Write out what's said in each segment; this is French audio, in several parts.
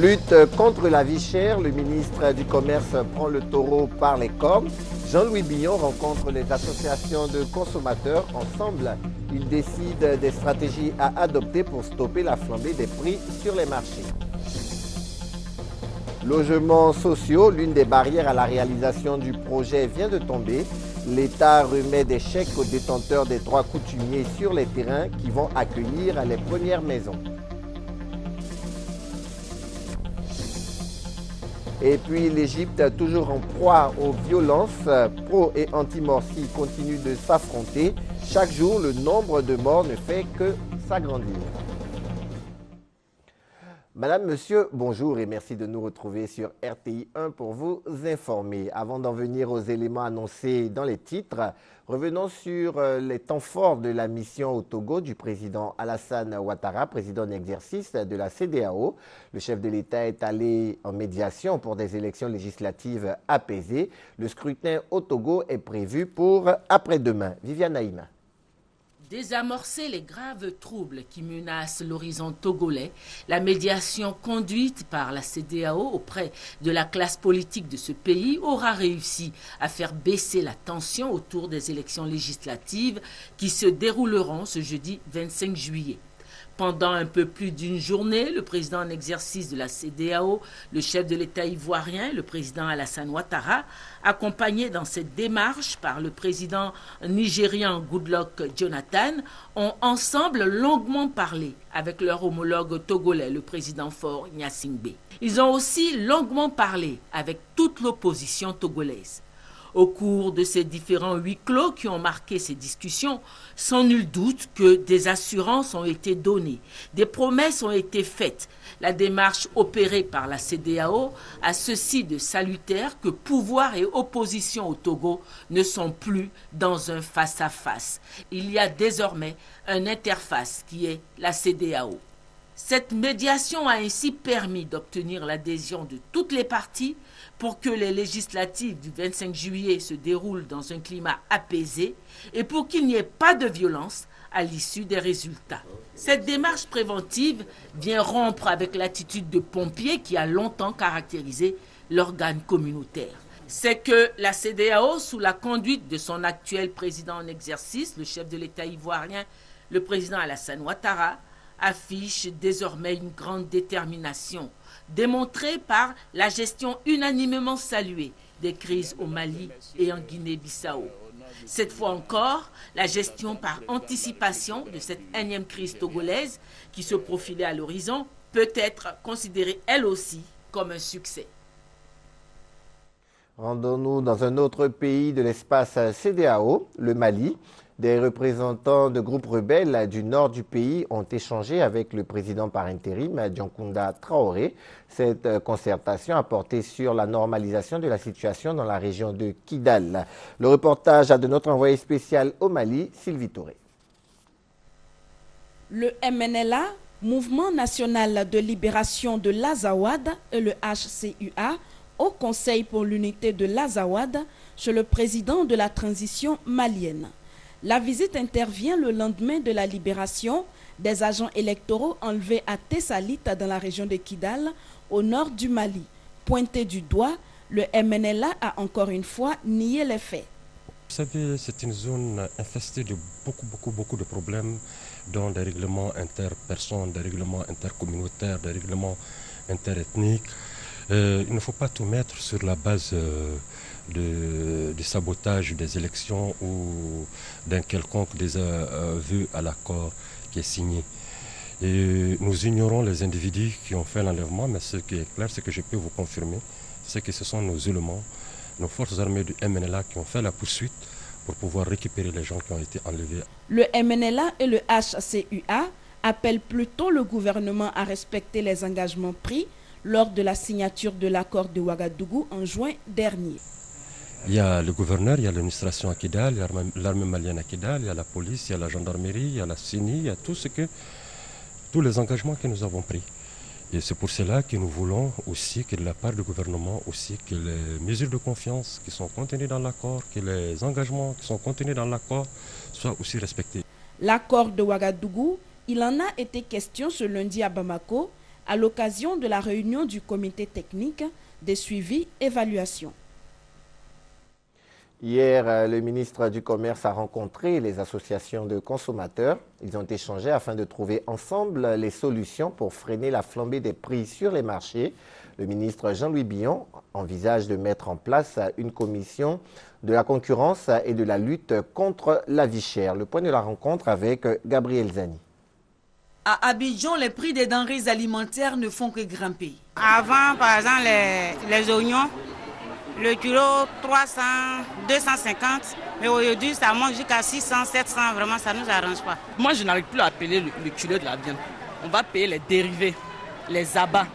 Lutte contre la vie chère, le ministre du Commerce prend le taureau par les cornes. Jean-Louis Billon rencontre les associations de consommateurs. Ensemble, ils décident des stratégies à adopter pour stopper la flambée des prix sur les marchés. Logements sociaux, l'une des barrières à la réalisation du projet vient de tomber. L'État remet des chèques aux détenteurs des droits coutumiers sur les terrains qui vont accueillir les premières maisons. Et puis l'Égypte, toujours en proie aux violences, pro et anti-Morsi continuent de s'affronter. Chaque jour, le nombre de morts ne fait que s'agrandir. Madame, monsieur, bonjour et merci de nous retrouver sur RTI 1 pour vous informer. Avant d'en venir aux éléments annoncés dans les titres, revenons sur les temps forts de la mission au Togo du président Alassane Ouattara, président en exercice de la CEDEAO. Le chef de l'État est allé en médiation pour des élections législatives apaisées. Le scrutin au Togo est prévu pour après-demain. Viviane Naïma. Désamorcer les graves troubles qui menacent l'horizon togolais, la médiation conduite par la CEDEAO auprès de la classe politique de ce pays aura réussi à faire baisser la tension autour des élections législatives qui se dérouleront ce jeudi 25 juillet. Pendant un peu plus d'une journée, le président en exercice de la CEDEAO, le chef de l'État ivoirien, le président Alassane Ouattara, accompagné dans cette démarche par le président nigérian Goodluck Jonathan, ont ensemble longuement parlé avec leur homologue togolais, le président Faure Gnassingbé. Ils ont aussi longuement parlé avec toute l'opposition togolaise. Au cours de ces différents huis clos qui ont marqué ces discussions, sans nul doute que des assurances ont été données, des promesses ont été faites. La démarche opérée par la CEDEAO a ceci de salutaire que pouvoir et opposition au Togo ne sont plus dans un face-à-face. Il y a désormais une interface qui est la CEDEAO. Cette médiation a ainsi permis d'obtenir l'adhésion de toutes les parties pour que les législatives du 25 juillet se déroulent dans un climat apaisé et pour qu'il n'y ait pas de violence à l'issue des résultats. Cette démarche préventive vient rompre avec l'attitude de pompier qui a longtemps caractérisé l'organe communautaire. C'est que la CEDEAO, sous la conduite de son actuel président en exercice, le chef de l'État ivoirien, le président Alassane Ouattara, affiche désormais une grande détermination, démontrée par la gestion unanimement saluée des crises au Mali et en Guinée-Bissau. Cette fois encore, la gestion par anticipation de cette énième crise togolaise qui se profilait à l'horizon peut être considérée elle aussi comme un succès. Rendons-nous dans un autre pays de l'espace CEDEAO, le Mali. Des représentants de groupes rebelles du nord du pays ont échangé avec le président par intérim, Dioncounda Traoré. Cette concertation a porté sur la normalisation de la situation dans la région de Kidal. Le reportage de notre envoyé spécial au Mali, Sylvie Touré. Le MNLA, Mouvement national de libération de l'Azawad, et le HCUA, au Conseil pour l'unité de l'Azawad, chez le président de la transition malienne. La visite intervient le lendemain de la libération des agents électoraux enlevés à Tessalit dans la région de Kidal, au nord du Mali. Pointé du doigt, le MNLA a encore une fois nié les faits. Vous savez, c'est une zone infestée de beaucoup de problèmes, dont des règlements interpersonnes, des règlements intercommunautaires, des règlements interethniques. Il ne faut pas tout mettre sur la base du sabotage des élections ou d'un quelconque désaveu à l'accord qui est signé. Et nous ignorons les individus qui ont fait l'enlèvement, mais ce qui est clair, c'est que je peux vous confirmer, c'est que ce sont nos éléments, nos forces armées du MNLA qui ont fait la poursuite pour pouvoir récupérer les gens qui ont été enlevés. Le MNLA et le HCUA appellent plutôt le gouvernement à respecter les engagements pris lors de la signature de l'accord de Ouagadougou en juin dernier. Il y a le gouverneur, il y a l'administration à Kidal, il y a l'armée malienne à Kidal, il y a la police, il y a la gendarmerie, il y a la CENI, il y a tous les engagements que nous avons pris. Et c'est pour cela que nous voulons aussi que de la part du gouvernement, aussi que les mesures de confiance qui sont contenues dans l'accord, que les engagements qui sont contenus dans l'accord soient aussi respectés. L'accord de Ouagadougou, il en a été question ce lundi à Bamako, à l'occasion de la réunion du comité technique des suivis évaluations. Hier, le ministre du Commerce a rencontré les associations de consommateurs. Ils ont échangé afin de trouver ensemble les solutions pour freiner la flambée des prix sur les marchés. Le ministre Jean-Louis Billon envisage de mettre en place une commission de la concurrence et de la lutte contre la vie chère. Le point de la rencontre avec Gabriel Zani. À Abidjan, les prix des denrées alimentaires ne font que grimper. Avant, par exemple, les oignons, le kilo 300, 250, mais aujourd'hui ça monte jusqu'à 600, 700, vraiment ça ne nous arrange pas. Moi je n'arrive plus à payer le kilo de la viande. On va payer les dérivés, les abats.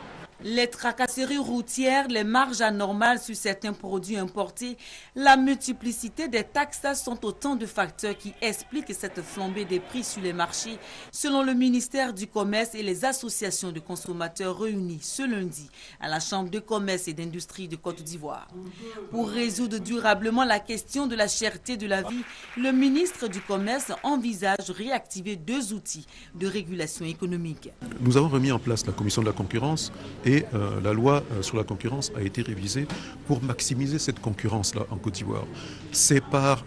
Les tracasseries routières, les marges anormales sur certains produits importés, la multiplicité des taxes sont autant de facteurs qui expliquent cette flambée des prix sur les marchés, selon le ministère du Commerce et les associations de consommateurs réunis ce lundi à la Chambre de commerce et d'industrie de Côte d'Ivoire. Pour résoudre durablement la question de la cherté de la vie, le ministre du Commerce envisage de réactiver 2 outils de régulation économique. Nous avons remis en place la commission de la concurrence et la loi sur la concurrence a été révisée pour maximiser cette concurrence-là en Côte d'Ivoire. C'est par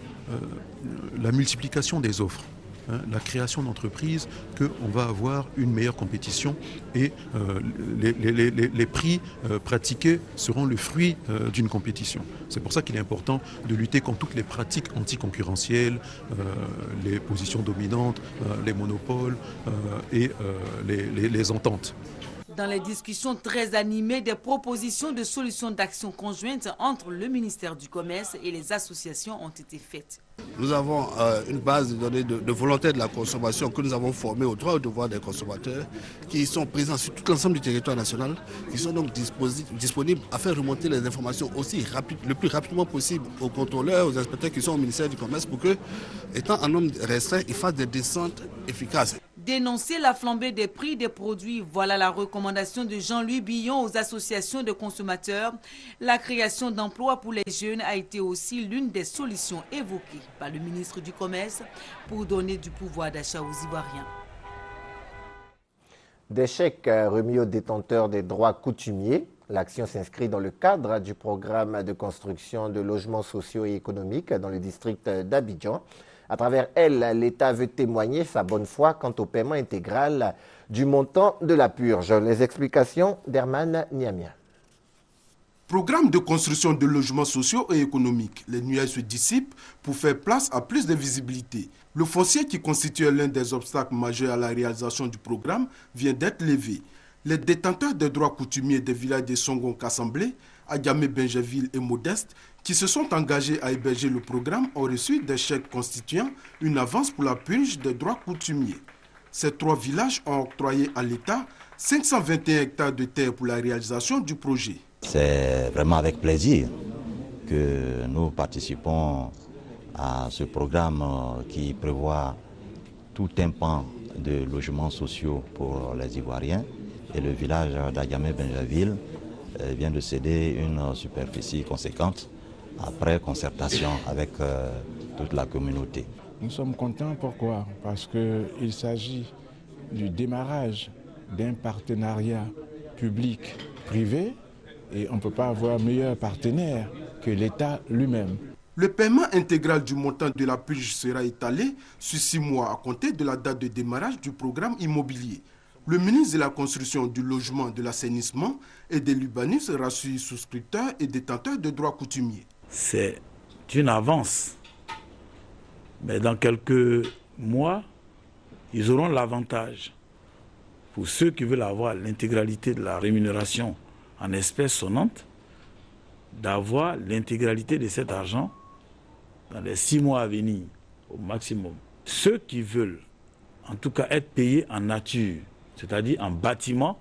la multiplication des offres, la création d'entreprises qu'on va avoir une meilleure compétition et les prix pratiqués seront le fruit d'une compétition. C'est pour ça qu'il est important de lutter contre toutes les pratiques anticoncurrentielles, les positions dominantes, les monopoles et les ententes. Dans les discussions très animées, des propositions de solutions d'action conjointes entre le ministère du Commerce et les associations ont été faites. Nous avons une base de données de volontaires de la consommation que nous avons formée aux droits et aux devoirs des consommateurs qui sont présents sur tout l'ensemble du territoire national, qui sont donc disponibles à faire remonter les informations aussi le plus rapidement possible aux contrôleurs, aux inspecteurs qui sont au ministère du Commerce pour que, étant un nombre restreint, ils fassent des descentes efficaces. Dénoncer la flambée des prix des produits, voilà la recommandation de Jean-Louis Billon aux associations de consommateurs. La création d'emplois pour les jeunes a été aussi l'une des solutions évoquées par le ministre du Commerce pour donner du pouvoir d'achat aux Ivoiriens. Des chèques remis aux détenteurs des droits coutumiers. L'action s'inscrit dans le cadre du programme de construction de logements sociaux et économiques dans le district d'Abidjan. À travers elle, l'État veut témoigner sa bonne foi quant au paiement intégral du montant de la purge. Les explications d'Herman Niamia. Programme de construction de logements sociaux et économiques. Les nuages se dissipent pour faire place à plus de visibilité. Le foncier qui constituait l'un des obstacles majeurs à la réalisation du programme vient d'être levé. Les détenteurs des droits coutumiers des villages de Songon-Kassamblé, Agamé-Benjaville et Modeste, qui se sont engagés à héberger le programme, ont reçu des chèques constituant une avance pour la purge des droits coutumiers. Ces 3 villages ont octroyé à l'État 521 hectares de terre pour la réalisation du projet. C'est vraiment avec plaisir que nous participons à ce programme qui prévoit tout un pan de logements sociaux pour les Ivoiriens. Et le village d'Agamé-Benjaville vient de céder une superficie conséquente après concertation avec toute la communauté. Nous sommes contents, pourquoi? Parce qu'il s'agit du démarrage d'un partenariat public-privé et on ne peut pas avoir meilleur partenaire que l'État lui-même. Le paiement intégral du montant de la purge sera étalé sur 6 mois à compter de la date de démarrage du programme immobilier. Le ministre de la Construction, du Logement, de l'Assainissement et de l'Urbanisme rassure souscripteurs et détenteurs de droits coutumiers. C'est une avance. Mais dans quelques mois, ils auront l'avantage, pour ceux qui veulent avoir l'intégralité de la rémunération en espèces sonnantes, d'avoir l'intégralité de cet argent dans les 6 mois à venir, au maximum. Ceux qui veulent, en tout cas, être payés en nature, c'est-à-dire en bâtiment,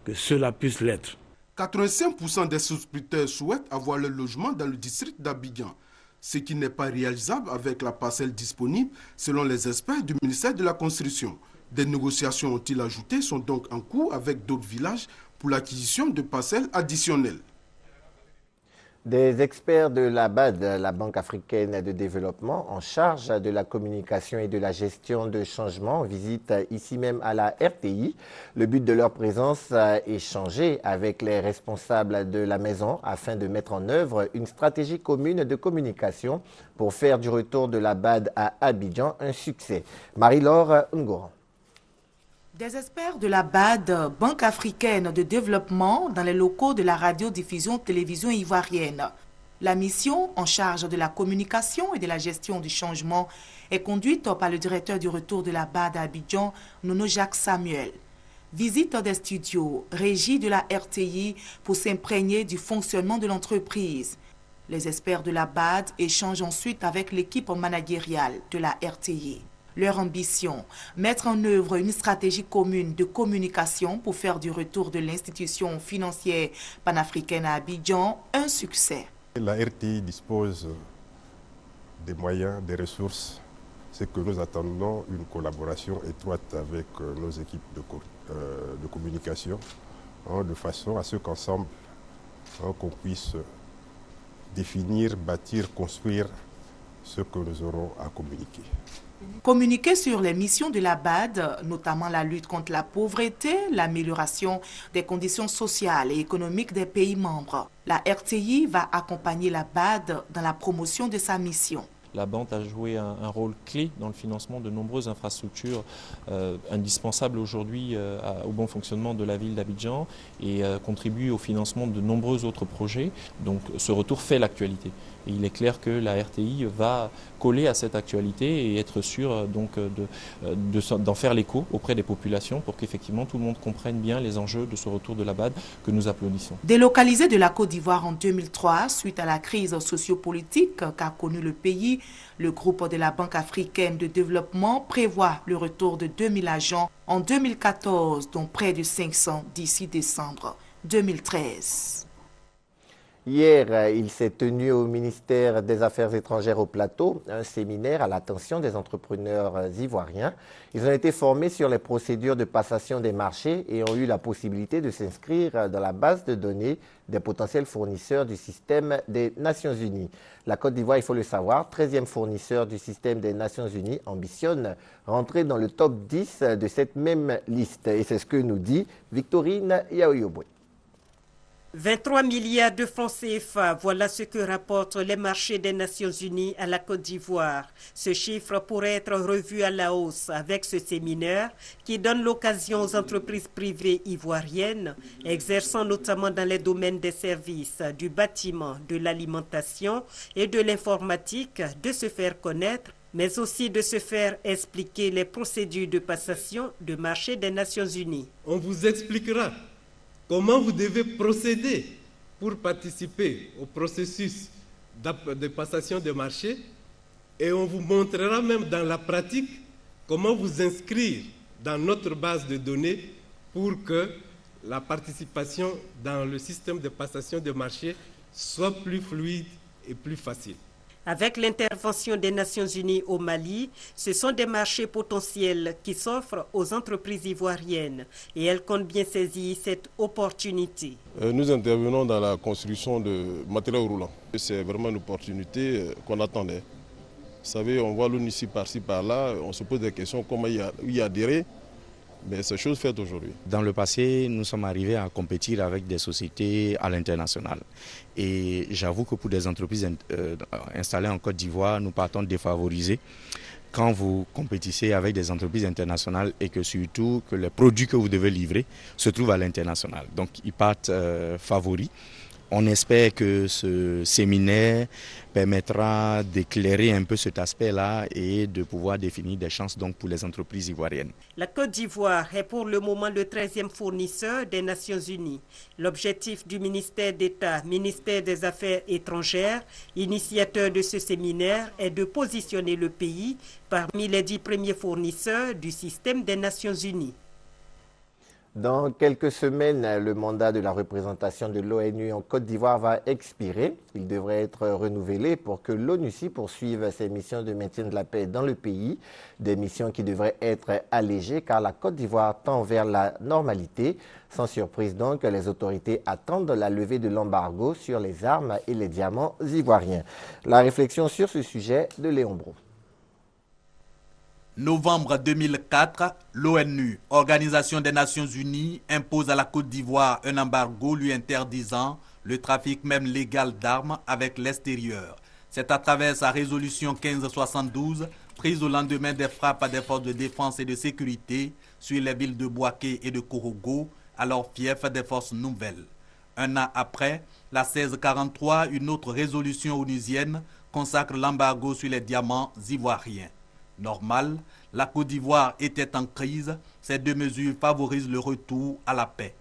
que cela puisse l'être. 85% des souscripteurs souhaitent avoir leur logement dans le district d'Abidjan, ce qui n'est pas réalisable avec la parcelle disponible selon les experts du ministère de la Construction. Des négociations, ont-ils ajouté, sont donc en cours avec d'autres villages pour l'acquisition de parcelles additionnelles. Des experts de la BAD, la Banque africaine de développement, en charge de la communication et de la gestion de changement, visitent ici même à la RTI. Le but de leur présence est échanger avec les responsables de la maison afin de mettre en œuvre une stratégie commune de communication pour faire du retour de la BAD à Abidjan un succès. Marie-Laure Ngoran. Des experts de la BAD, Banque africaine de développement, dans les locaux de la radiodiffusion télévision ivoirienne. La mission en charge de la communication et de la gestion du changement est conduite par le directeur du retour de la BAD à Abidjan, Nono Jacques Samuel. Visite des studios, régie de la RTI pour s'imprégner du fonctionnement de l'entreprise. Les experts de la BAD échangent ensuite avec l'équipe managériale de la RTI. Leur ambition, mettre en œuvre une stratégie commune de communication pour faire du retour de l'institution financière panafricaine à Abidjan un succès. La RTI dispose des moyens, des ressources. C'est que nous attendons une collaboration étroite avec nos équipes de communication, de façon à ce qu'ensemble, qu'on puisse définir, bâtir, construire ce que nous aurons à communiquer. Communiquer sur les missions de la BAD, notamment la lutte contre la pauvreté, l'amélioration des conditions sociales et économiques des pays membres. La RTI va accompagner la BAD dans la promotion de sa mission. La BAD a joué un rôle clé dans le financement de nombreuses infrastructures indispensables aujourd'hui au bon fonctionnement de la ville d'Abidjan et contribue au financement de nombreux autres projets. Donc ce retour fait l'actualité. Et il est clair que la RTI va coller à cette actualité et être sûr d'en faire l'écho auprès des populations pour qu'effectivement tout le monde comprenne bien les enjeux de ce retour de la BAD que nous applaudissons. Délocalisé de la Côte d'Ivoire en 2003 suite à la crise sociopolitique qu'a connue le pays, le groupe de la Banque africaine de développement prévoit le retour de 2000 agents en 2014, dont près de 500 d'ici décembre 2013. Hier, il s'est tenu au ministère des Affaires étrangères au Plateau un séminaire à l'attention des entrepreneurs ivoiriens. Ils ont été formés sur les procédures de passation des marchés et ont eu la possibilité de s'inscrire dans la base de données des potentiels fournisseurs du système des Nations Unies. La Côte d'Ivoire, il faut le savoir, 13e fournisseur du système des Nations Unies, ambitionne rentrer dans le top 10 de cette même liste. Et c'est ce que nous dit Victorine Yaoyobwe. 23 milliards de francs CFA, voilà ce que rapportent les marchés des Nations Unies à la Côte d'Ivoire. Ce chiffre pourrait être revu à la hausse avec ce séminaire qui donne l'occasion aux entreprises privées ivoiriennes, exerçant notamment dans les domaines des services, du bâtiment, de l'alimentation et de l'informatique, de se faire connaître, mais aussi de se faire expliquer les procédures de passation de marché des Nations Unies. On vous expliquera comment vous devez procéder pour participer au processus de passation de marché et on vous montrera même dans la pratique comment vous inscrire dans notre base de données pour que la participation dans le système de passation de marché soit plus fluide et plus facile. Avec l'intervention des Nations Unies au Mali, ce sont des marchés potentiels qui s'offrent aux entreprises ivoiriennes et elles comptent bien saisir cette opportunité. Nous intervenons dans la construction de matériaux roulants. C'est vraiment une opportunité qu'on attendait. Vous savez, on voit l'ONU ici, par-ci, par-là, on se pose des questions, comment y adhérer. Mais c'est chose faite aujourd'hui. Dans le passé, nous sommes arrivés à compétir avec des sociétés à l'international. Et j'avoue que pour des entreprises installées en Côte d'Ivoire, nous partons défavorisés quand vous compétissez avec des entreprises internationales et que surtout que les produits que vous devez livrer se trouvent à l'international. Donc ils partent favoris. On espère que ce séminaire permettra d'éclairer un peu cet aspect-là et de pouvoir définir des chances donc pour les entreprises ivoiriennes. La Côte d'Ivoire est pour le moment le 13e fournisseur des Nations Unies. L'objectif du ministère d'État, ministère des Affaires étrangères, initiateur de ce séminaire, est de positionner le pays parmi les 10 premiers fournisseurs du système des Nations Unies. Dans quelques semaines, le mandat de la représentation de l'ONU en Côte d'Ivoire va expirer. Il devrait être renouvelé pour que l'ONUCI poursuive ses missions de maintien de la paix dans le pays. Des missions qui devraient être allégées car la Côte d'Ivoire tend vers la normalité. Sans surprise donc, les autorités attendent la levée de l'embargo sur les armes et les diamants ivoiriens. La réflexion sur ce sujet de Léon Bro. Novembre 2004, l'ONU, Organisation des Nations Unies, impose à la Côte d'Ivoire un embargo lui interdisant le trafic même légal d'armes avec l'extérieur. C'est à travers sa résolution 1572, prise au lendemain des frappes des forces de défense et de sécurité sur les villes de Bouaké et de Korogo, alors fief des forces nouvelles. Un an après, la 1643, une autre résolution onusienne consacre l'embargo sur les diamants ivoiriens. Normal, la Côte d'Ivoire était en crise, ces deux mesures favorisent le retour à la paix.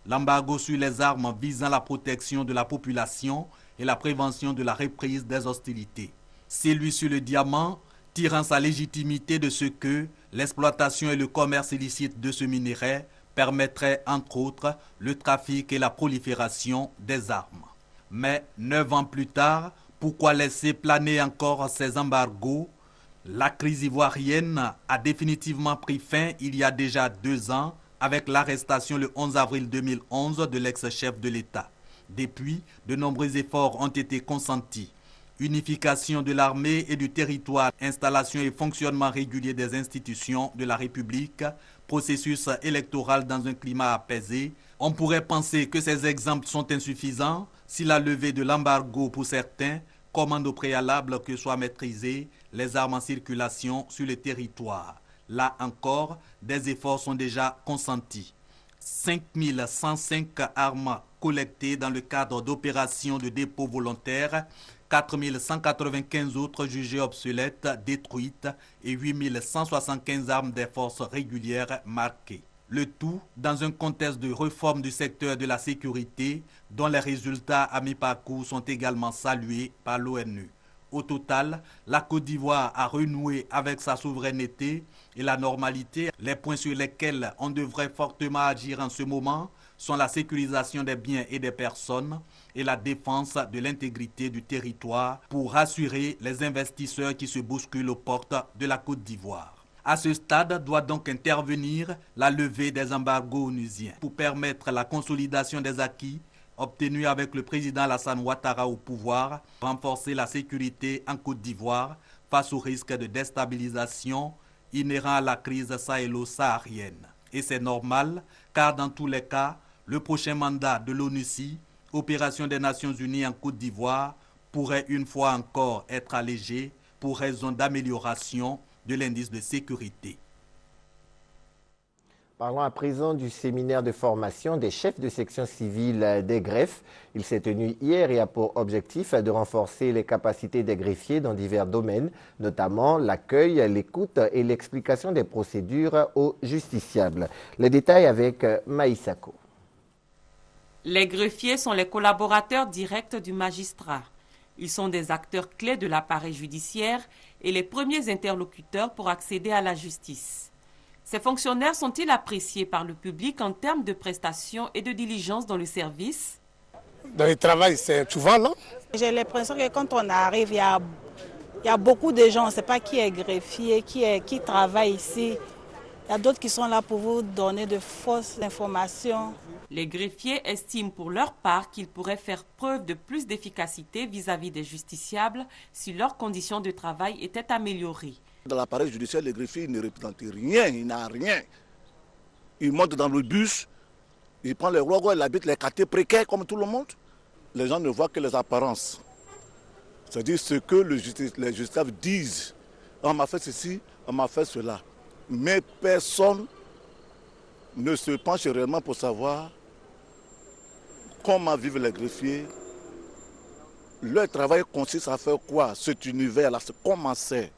L'embargo sur les armes visant la protection de la population et la prévention de la reprise des hostilités. Celui sur le diamant tirant sa légitimité de ce que l'exploitation et le commerce illicite de ce minerai permettraient entre autres le trafic et la prolifération des armes. Mais 9 ans plus tard, pourquoi laisser planer encore ces embargos? La crise ivoirienne a définitivement pris fin il y a déjà 2 ans avec l'arrestation le 11 avril 2011 de l'ex-chef de l'État. Depuis, de nombreux efforts ont été consentis. Unification de l'armée et du territoire, installation et fonctionnement régulier des institutions de la République, processus électoral dans un climat apaisé. On pourrait penser que ces exemples sont insuffisants si la levée de l'embargo pour certains commande au préalable que soient maîtrisées les armes en circulation sur le territoire. Là encore, des efforts sont déjà consentis. 5105 armes collectées dans le cadre d'opérations de dépôt volontaire, 4195 autres jugées obsolètes, détruites et 8175 armes des forces régulières marquées. Le tout dans un contexte de réforme du secteur de la sécurité dont les résultats à mi-parcours sont également salués par l'ONU. Au total, la Côte d'Ivoire a renoué avec sa souveraineté et la normalité. Les points sur lesquels on devrait fortement agir en ce moment sont la sécurisation des biens et des personnes et la défense de l'intégrité du territoire pour rassurer les investisseurs qui se bousculent aux portes de la Côte d'Ivoire. À ce stade, doit donc intervenir la levée des embargos onusiens pour permettre la consolidation des acquis obtenus avec le président Alassane Ouattara au pouvoir, renforcer la sécurité en Côte d'Ivoire face au risque de déstabilisation inhérent à la crise sahélo-saharienne. Et c'est normal, car dans tous les cas, le prochain mandat de l'ONUCI, opération des Nations Unies en Côte d'Ivoire, pourrait une fois encore être allégé pour raison d'amélioration de l'indice de sécurité. Parlons à présent du séminaire de formation des chefs de section civile des greffes. Il s'est tenu hier et a pour objectif de renforcer les capacités des greffiers dans divers domaines, notamment l'accueil, l'écoute et l'explication des procédures aux justiciables. Les détails avec Maïsako. Les greffiers sont les collaborateurs directs du magistrat. Ils sont des acteurs clés de l'appareil judiciaire et les premiers interlocuteurs pour accéder à la justice. Ces fonctionnaires sont-ils appréciés par le public en termes de prestations et de diligence dans le service? Dans le travail, c'est souvent là. J'ai l'impression que quand on arrive, il y a beaucoup de gens, on ne sait pas qui est greffier, qui travaille ici. Il y a d'autres qui sont là pour vous donner de fausses informations. Les greffiers estiment pour leur part qu'ils pourraient faire preuve de plus d'efficacité vis-à-vis des justiciables si leurs conditions de travail étaient améliorées. Dans l'appareil judiciaire, le greffier ne représente rien, il n'a rien. Il monte dans le bus, il prend les rois, il habite les quartiers précaires comme tout le monde. Les gens ne voient que les apparences. C'est-à-dire ce que les justiciables disent. On m'a fait ceci, on m'a fait cela. Mais personne ne se penche réellement pour savoir comment vivent les greffiers. Leur travail consiste à faire quoi? Cet univers-là, comment c'est?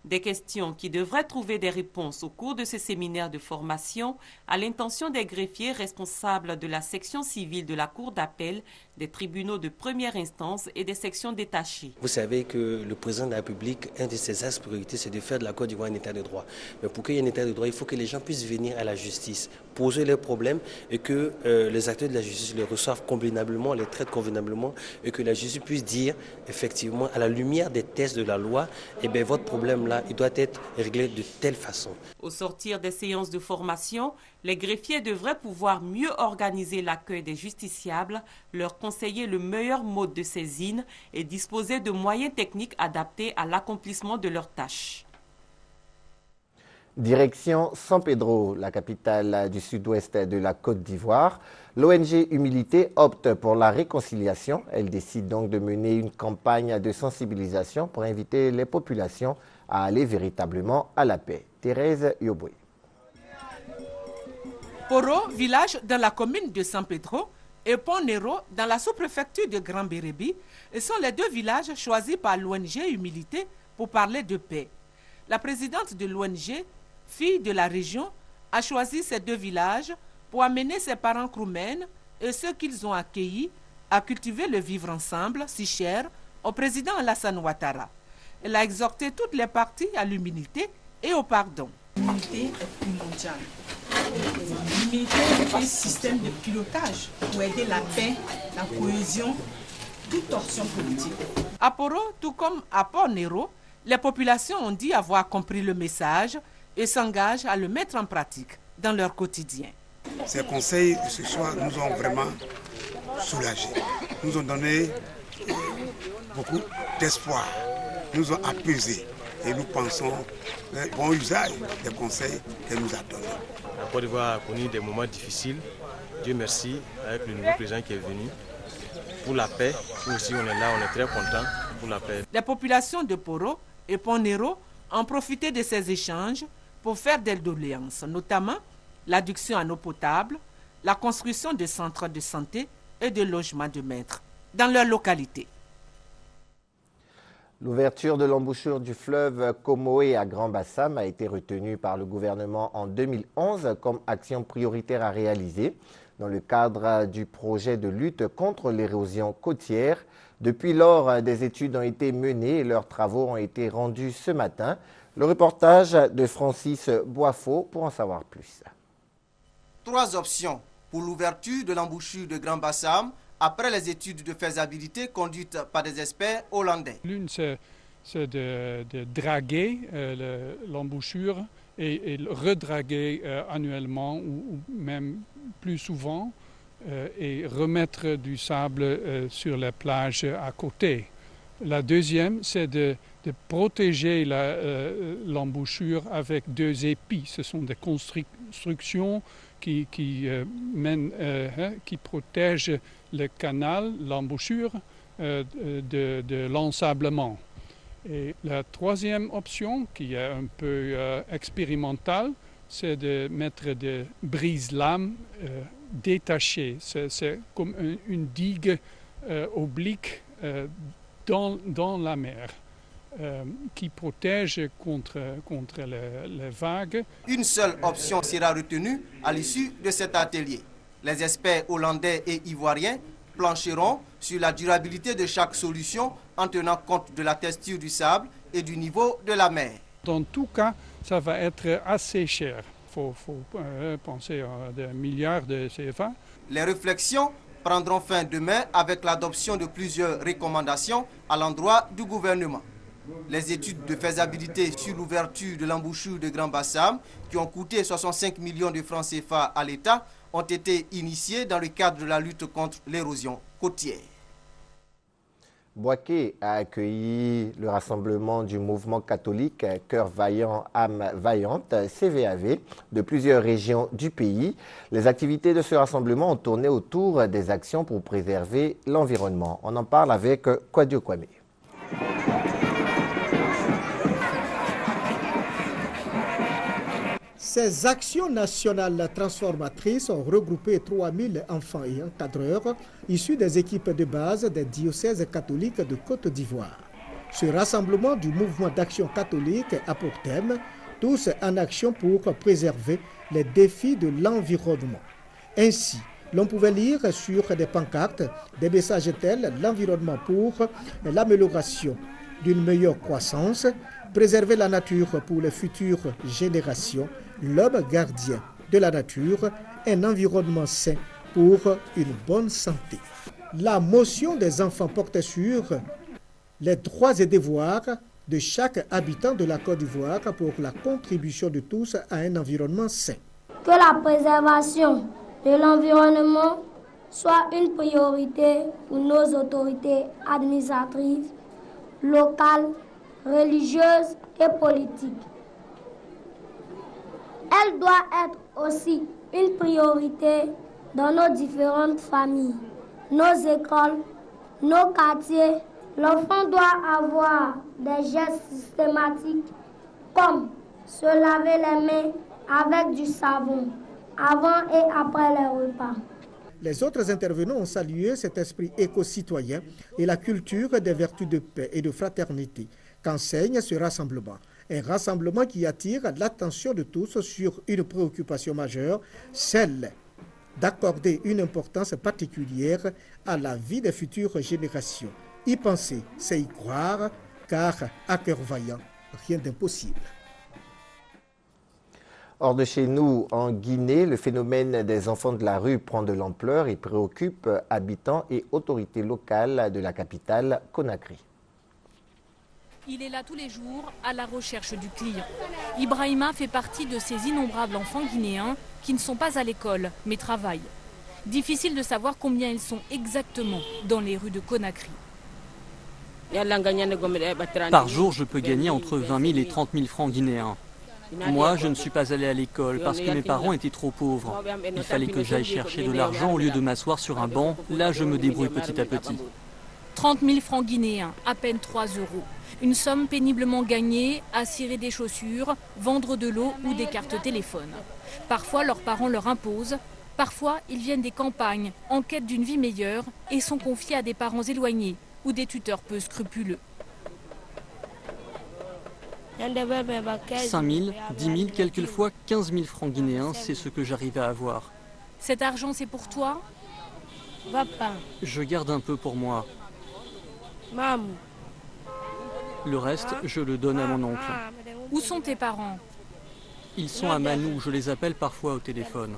Des questions qui devraient trouver des réponses au cours de ce séminaire de formation à l'intention des greffiers responsables de la section civile de la Cour d'appel, des tribunaux de première instance et des sections détachées. Vous savez que le président de la République, un de ses axes priorités, c'est de faire de la Côte d'Ivoire un état de droit. Mais pour qu'il y ait un état de droit, il faut que les gens puissent venir à la justice, poser leurs problèmes et que les acteurs de la justice les reçoivent convenablement, les traitent convenablement et que la justice puisse dire effectivement à la lumière des textes de la loi, eh bien votre problème là, il doit être réglé de telle façon. Au sortir des séances de formation, les greffiers devraient pouvoir mieux organiser l'accueil des justiciables, leur conseiller le meilleur mode de saisine et disposer de moyens techniques adaptés à l'accomplissement de leurs tâches. Direction San Pedro, la capitale du sud-ouest de la Côte d'Ivoire. L'ONG Humilité opte pour la réconciliation. Elle décide donc de mener une campagne de sensibilisation pour inviter les populations à aller véritablement à la paix. Thérèse Yoboué. Poro, village dans la commune de San Pedro, et Pont-Nero, dans la sous-préfecture de Grand Bérébi, sont les deux villages choisis par l'ONG Humilité pour parler de paix. La présidente de l'ONG, fille de la région, a choisi ces deux villages pour amener ses parents kroumènes et ceux qu'ils ont accueillis à cultiver le vivre ensemble, si cher, au président Alassane Ouattara. Elle a exhorté toutes les parties à l'humilité et au pardon. L'humilité est primordiale. L'humilité est un système de pilotage pour aider la paix, la cohésion, toute torsion politique. À Poro, tout comme à Port-Nero, les populations ont dit avoir compris le message et s'engagent à le mettre en pratique dans leur quotidien. Ces conseils de ce soir nous ont vraiment soulagés, nous ont donné beaucoup d'espoir, nous ont apaisés et nous pensons un bon usage des conseils qu'elle nous a donnés. La Côte d'Ivoire a connu des moments difficiles, Dieu merci, avec le nouveau président qui est venu. Pour la paix, nous aussi on est là, on est très contents pour la paix. Les populations de Poro et Pont-Nero ont profité de ces échanges pour faire des doléances, notamment l'adduction en eau potable, la construction de centres de santé et de logements de maîtres dans leur localité. L'ouverture de l'embouchure du fleuve Comoé à Grand-Bassam a été retenue par le gouvernement en 2011 comme action prioritaire à réaliser dans le cadre du projet de lutte contre l'érosion côtière. Depuis lors, des études ont été menées et leurs travaux ont été rendus ce matin. Le reportage de Francis Boifo pour en savoir plus. 3 options pour l'ouverture de l'embouchure de Grand-Bassam après les études de faisabilité conduites par des experts hollandais. L'une, c'est de draguer l'embouchure et redraguer annuellement ou même plus souvent et remettre du sable sur les plages à côté. La deuxième, c'est de protéger l'embouchure avec 2 épis. Ce sont des constructions qui protègent le canal, l'embouchure, de l'ensablement. Et la troisième option, qui est un peu expérimentale, c'est de mettre des brise-lames détachées. C'est comme une digue oblique dans la mer qui protège contre les vagues. Une seule option sera retenue à l'issue de cet atelier. Les experts hollandais et ivoiriens plancheront sur la durabilité de chaque solution en tenant compte de la texture du sable et du niveau de la mer. Dans tout cas, ça va être assez cher. Il faut penser à des milliards de CFA. Les réflexions prendront fin demain avec l'adoption de plusieurs recommandations à l'endroit du gouvernement. Les études de faisabilité sur l'ouverture de l'embouchure de Grand-Bassam, qui ont coûté 65 millions de francs CFA à l'État, ont été initiées dans le cadre de la lutte contre l'érosion côtière. Boaké a accueilli le rassemblement du mouvement catholique Cœur Vaillant, Âme Vaillante, CVAV, de plusieurs régions du pays. Les activités de ce rassemblement ont tourné autour des actions pour préserver l'environnement. On en parle avec Kwadio Kwame. Ces actions nationales transformatrices ont regroupé 3000 enfants et encadreurs issus des équipes de base des diocèses catholiques de Côte d'Ivoire. Ce rassemblement du mouvement d'action catholique a pour thème « Tous en action pour préserver les défis de l'environnement ». Ainsi, l'on pouvait lire sur des pancartes des messages tels « L'environnement pour l'amélioration d'une meilleure croissance, préserver la nature pour les futures générations, l'homme gardien de la nature, un environnement sain pour une bonne santé ». La motion des enfants portait sur les droits et devoirs de chaque habitant de la Côte d'Ivoire pour la contribution de tous à un environnement sain. Que la préservation de l'environnement soit une priorité pour nos autorités administratives, locales, religieuses et politiques. Elle doit être aussi une priorité dans nos différentes familles, nos écoles, nos quartiers. L'enfant doit avoir des gestes systématiques comme se laver les mains avec du savon avant et après les repas. Les autres intervenants ont salué cet esprit éco-citoyen et la culture des vertus de paix et de fraternité qu'enseigne ce rassemblement. Un rassemblement qui attire l'attention de tous sur une préoccupation majeure, celle d'accorder une importance particulière à la vie des futures générations. Y penser, c'est y croire, car à cœur vaillant, rien d'impossible. Hors de chez nous, en Guinée, le phénomène des enfants de la rue prend de l'ampleur et préoccupe habitants et autorités locales de la capitale, Conakry. Il est là tous les jours à la recherche du client. Ibrahima fait partie de ces innombrables enfants guinéens qui ne sont pas à l'école, mais travaillent. Difficile de savoir combien ils sont exactement dans les rues de Conakry. Par jour, je peux gagner entre 20 000 et 30 000 francs guinéens. Moi, je ne suis pas allé à l'école parce que mes parents étaient trop pauvres. Il fallait que j'aille chercher de l'argent au lieu de m'asseoir sur un banc. Là, je me débrouille petit à petit. 30 000 francs guinéens, à peine 3 euros. Une somme péniblement gagnée à cirer des chaussures, vendre de l'eau ou des cartes téléphones. Parfois, leurs parents leur imposent. Parfois, ils viennent des campagnes, en quête d'une vie meilleure et sont confiés à des parents éloignés ou des tuteurs peu scrupuleux. 5 000, 10 000, quelquefois 15 000 francs guinéens, c'est ce que j'arrive à avoir. Cet argent, c'est pour toi? Je garde un peu pour moi. Le reste, je le donne à mon oncle. Où sont tes parents? Ils sont à Manou, je les appelle parfois au téléphone.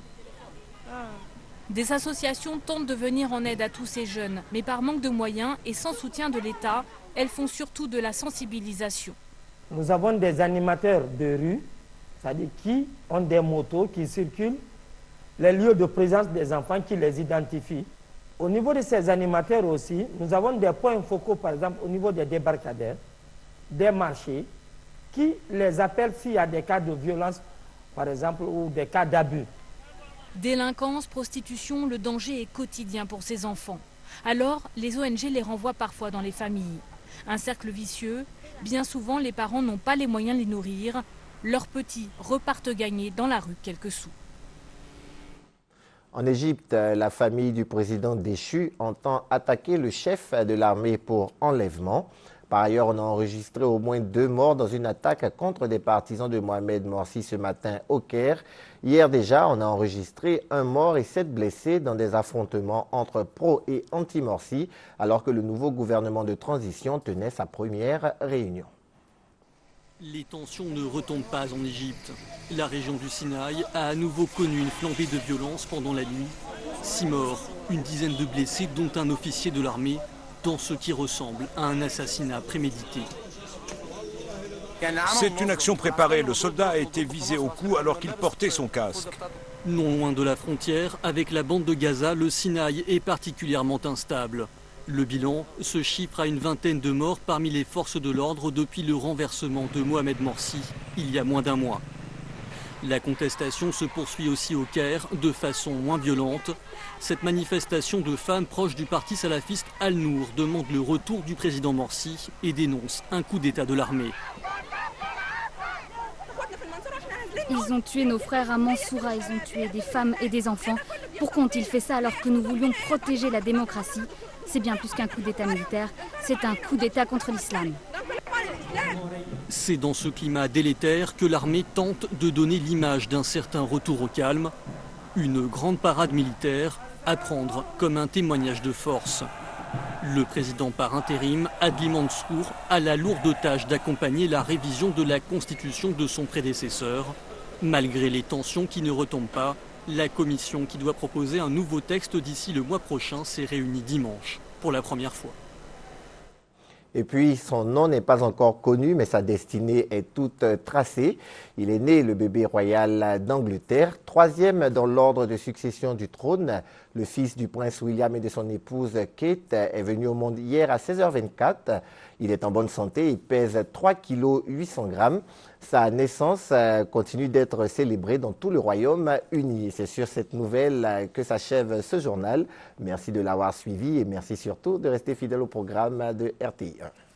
Des associations tentent de venir en aide à tous ces jeunes, mais par manque de moyens et sans soutien de l'État, elles font surtout de la sensibilisation. Nous avons des animateurs de rue, c'est-à-dire qui ont des motos qui circulent, les lieux de présence des enfants qui les identifient. Au niveau de ces animateurs aussi, nous avons des points focaux, par exemple, au niveau des débarcadères, des marchés, qui les appellent s'il y a des cas de violence, par exemple, ou des cas d'abus. Délinquance, prostitution, le danger est quotidien pour ces enfants. Alors, les ONG les renvoient parfois dans les familles. Un cercle vicieux, bien souvent les parents n'ont pas les moyens de les nourrir. Leurs petits repartent gagner dans la rue quelques sous. En Égypte, la famille du président déchu entend attaquer le chef de l'armée pour enlèvement. Par ailleurs, on a enregistré au moins 2 morts dans une attaque contre des partisans de Mohamed Morsi ce matin au Caire. Hier déjà, on a enregistré 1 mort et 7 blessés dans des affrontements entre pro et anti-Morsi, alors que le nouveau gouvernement de transition tenait sa première réunion. Les tensions ne retombent pas en Égypte. La région du Sinaï a à nouveau connu une flambée de violence pendant la nuit. 6 morts, une dizaine de blessés, dont un officier de l'armée, dans ce qui ressemble à un assassinat prémédité. C'est une action préparée. Le soldat a été visé au cou alors qu'il portait son casque. Non loin de la frontière, avec la bande de Gaza, le Sinaï est particulièrement instable. Le bilan se chiffre à une vingtaine de morts parmi les forces de l'ordre depuis le renversement de Mohamed Morsi, il y a moins d'1 mois. La contestation se poursuit aussi au Caire, de façon moins violente. Cette manifestation de femmes proches du parti salafiste Al-Nour demande le retour du président Morsi et dénonce un coup d'État de l'armée. Ils ont tué nos frères à Mansoura, ils ont tué des femmes et des enfants. Pourquoi ont-ils fait ça alors que nous voulions protéger la démocratie? C'est bien plus qu'un coup d'État militaire, c'est un coup d'État contre l'islam. C'est dans ce climat délétère que l'armée tente de donner l'image d'un certain retour au calme. Une grande parade militaire à prendre comme un témoignage de force. Le président par intérim, Adli Mansour, a la lourde tâche d'accompagner la révision de la constitution de son prédécesseur. Malgré les tensions qui ne retombent pas, la commission qui doit proposer un nouveau texte d'ici le mois prochain s'est réunie dimanche pour la première fois. Et puis, son nom n'est pas encore connu, mais sa destinée est toute tracée. Il est né, le bébé royal d'Angleterre, 3e dans l'ordre de succession du trône. Le fils du prince William et de son épouse Kate est venu au monde hier à 16h24. Il est en bonne santé, il pèse 3 kg 800 grammes. Sa naissance continue d'être célébrée dans tout le Royaume-Uni. C'est sur cette nouvelle que s'achève ce journal. Merci de l'avoir suivi et merci surtout de rester fidèle au programme de RTI1.